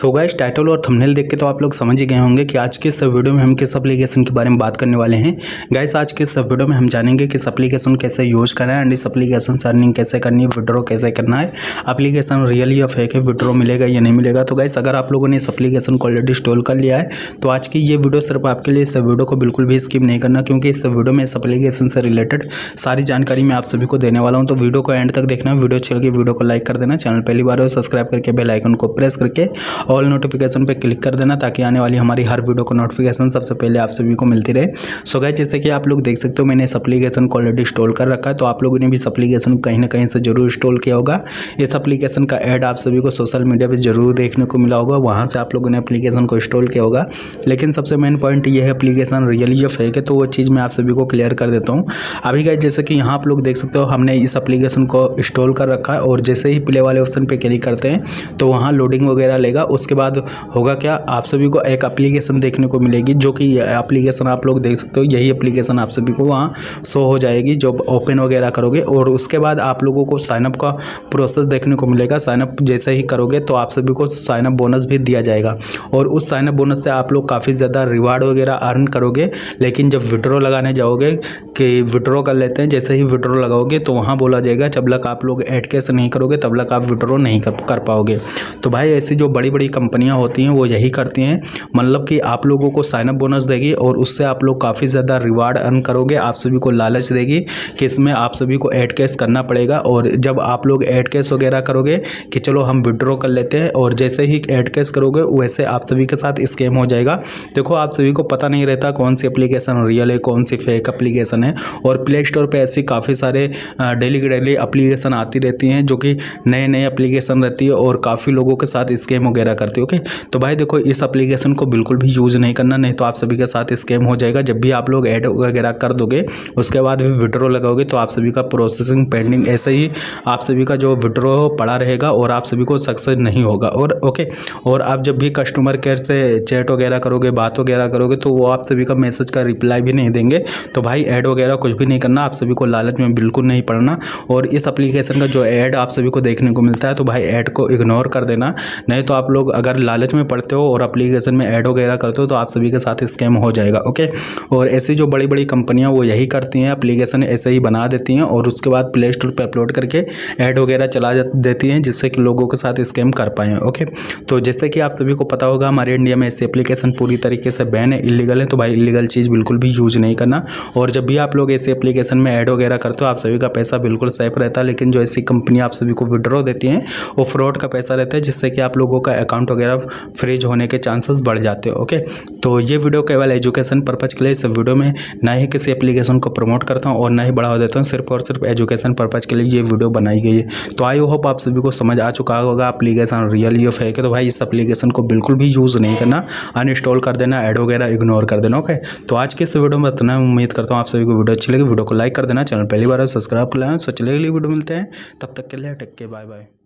So guys, title और thumbnail देख के तो आप लोग समझ ही गए होंगे कि आज के इस वीडियो में हम किस एप्लीकेशन के बारे में बात करने वाले हैं। गाइस, आज के इस वीडियो में हम जानेंगे कि इस एप्लीकेशन कैसे यूज करना है एंड इस एप्लीकेशन से अर्निंग कैसे करनी है, विड्रॉ कैसे करना है, एप्लीकेशन रियल या फेक है, विड्रॉ मिलेगा या नहीं मिलेगा। तो गाइस, अगर आप लोगों ने इस एप्लीकेशन को ऑलरेडी इंस्टॉल कर लिया है तो आज की ये वीडियो सिर्फ आपके लिए। इस वीडियो को बिल्कुल भी स्किप नहीं करना, क्योंकि इस वीडियो में इस एप्लीकेशन से रिलेटेड सारी जानकारी मैं आप सभी को देने वाला हूँ। तो वीडियो को एंड तक देखना, वीडियो अच्छी लगी वीडियो को लाइक कर देना, चैनल पहली बार हो सब्सक्राइब करके बेल आइकन को प्रेस करके ऑल नोटिफिकेशन पे क्लिक कर देना, ताकि आने वाली हमारी हर वीडियो को नोटिफिकेशन सबसे पहले आप सभी को मिलती रहे। सो गाइस, जैसे कि आप लोग देख सकते हो मैंने इस एप्लीकेशन को ऑलरेडी इंस्टॉल कर रखा है, तो आप लोगों ने भी इस एप्लीकेशन को कहीं ना कहीं से जरूर इंस्टॉल किया होगा। इस एप्लीकेशन का ऐड आप सभी को सोशल मीडिया पर जरूर देखने को मिला होगा, वहाँ से आप लोगों ने एप्लीकेशन को इंस्टॉल किया होगा। लेकिन सबसे मेन पॉइंट ये है एप्लीकेशन रियली या फेक है, तो वो चीज़ मैं आप सभी को क्लियर कर देता हूँ अभी। गाइस, जैसे कि यहाँ आप लोग देख सकते हो हमने इस एप्लीकेशन को इंस्टॉल कर रखा है, और जैसे ही प्ले वाले ऑप्शन पे क्लिक करते हैं तो वहाँ लोडिंग वगैरह लेगा। उसके बाद होगा क्या, आप सभी को एक एप्लीकेशन देखने को मिलेगी, जो कि एप्लीकेशन आप लोग देख सकते हो। यही एप्लीकेशन आप सभी को वहाँ शो हो जाएगी जब ओपन वगैरह करोगे, और उसके बाद आप लोगों को साइनअप का प्रोसेस देखने को मिलेगा। साइनअप जैसे ही करोगे तो आप सभी को साइनअप बोनस भी दिया जाएगा, और उस साइनअप बोनस से आप लोग काफ़ी ज़्यादा रिवार्ड वगैरह अर्न करोगे। लेकिन जब विड्रॉ लगाने जाओगे कि विड्रॉ कर लेते हैं, जैसे ही विड्रॉ लगाओगे तो वहाँ बोला जाएगा जब तक आप लोग ऐड कैश नहीं करोगे तब तक आप विड्रॉ नहीं कर पाओगे। तो भाई, ऐसी जो बड़ी बड़ी कंपनियां होती हैं वो यही करती हैं, मतलब कि आप लोगों को साइनअप बोनस देगी और उससे आप लोग काफ़ी ज़्यादा रिवार्ड अर्न करोगे। आप सभी को लालच देगी कि इसमें आप सभी को ऐड कैश करना पड़ेगा, और जब आप लोग ऐड कैश वगैरह करोगे कि चलो हम विड्रॉ कर लेते हैं, और जैसे ही ऐड कैश करोगे वैसे आप सभी के साथ स्कैम हो जाएगा। देखो, आप सभी को पता नहीं रहता कौन सी एप्लीकेशन रियल है कौन सी फेक एप्लीकेशन है, और प्ले स्टोर पे ऐसी काफ़ी सारे डेली की डेली एप्लीकेशन आती रहती हैं जो कि नए नए एप्लीकेशन रहती है और काफ़ी लोगों के साथ स्कैम वगैरह करती है। ओके, तो भाई देखो, इस एप्लीकेशन को बिल्कुल भी यूज़ नहीं करना, नहीं तो आप सभी के साथ स्कैम हो जाएगा। जब भी आप लोग ऐड वगैरह कर दोगे उसके बाद भी विड्रॉ लगाओगे तो आप सभी का प्रोसेसिंग पेंडिंग, ऐसे ही आप सभी का जो विड्रॉ पड़ा रहेगा और आप सभी को सक्सेस नहीं होगा। और ओके, और आप जब भी कस्टमर केयर से चैट वगैरह करोगे, बात वगैरह करोगे, तो वो आप सभी का मैसेज का रिप्लाई भी नहीं देंगे। तो भाई, ऐड वगैरह कुछ भी नहीं करना, आप सभी को लालच में बिल्कुल नहीं पड़ना। और इस एप्लीकेशन का जो ऐड आप सभी को देखने को मिलता है तो भाई ऐड को इग्नोर कर देना, नहीं तो आप लोग अगर लालच में पड़ते हो और एप्लीकेशन में ऐड वगैरह करते हो तो आप सभी के साथ स्कैम हो जाएगा। ओके, और ऐसी जो बड़ी बड़ी कंपनियां वो यही करती हैं, एप्लीकेशन ऐसे ही बना देती हैं और उसके बाद प्ले स्टोर पर अपलोड करके ऐड वगैरह चला देती हैं, जिससे कि लोगों के साथ स्कैम कर पाएँ। ओके, तो जैसे कि आप सभी को पता होगा हमारे इंडिया में ऐसी एप्लीकेशन पूरी तरीके से बैन है, इलीगल है। तो भाई, इलीगल चीज़ बिल्कुल भी यूज नहीं करना, और जब भी आप लोग ऐसे एप्लीकेशन में ऐड वगैरह करते हो आप सभी का पैसा बिल्कुल सेफ रहता है। लेकिन जो ऐसी कंपनी आप सभी को विड्रॉ देती हैं वो फ्रॉड का पैसा रहता है, जिससे कि आप लोगों का अकाउंट वगैरह फ्रीज होने के चांसेस बढ़ जाते हैं। ओके, तो ये वीडियो केवल एजुकेशन पर्पज़ के लिए, इस वीडियो में ना ही किसी एप्लीकेशन को प्रमोट करता हूँ और ना ही बढ़ावा देता हूँ, सिर्फ और सिर्फ एजुकेशन पर्पज़ के लिए ये वीडियो बनाई गई है। तो आई होप आप सभी को समझ आ चुका होगा एप्लीकेशन रियल या फेक है। तो भाई, इस एप्लीकेशन को बिल्कुल भी यूज़ नहीं करना, अनइंस्टॉल कर देना, ऐड वगैरह इग्नोर कर देना। ओके, तो आज के इस वीडियो में इतना, उम्मीद करता हूँ आप सभी को वीडियो अच्छी लगी। वीडियो को लाइक कर देना, चैनल पहली बार सब्सक्राइब कर लेना। सो चलिए अगली वीडियो मिलते हैं, तब तक के लिए टेक केयर, बाय बाय।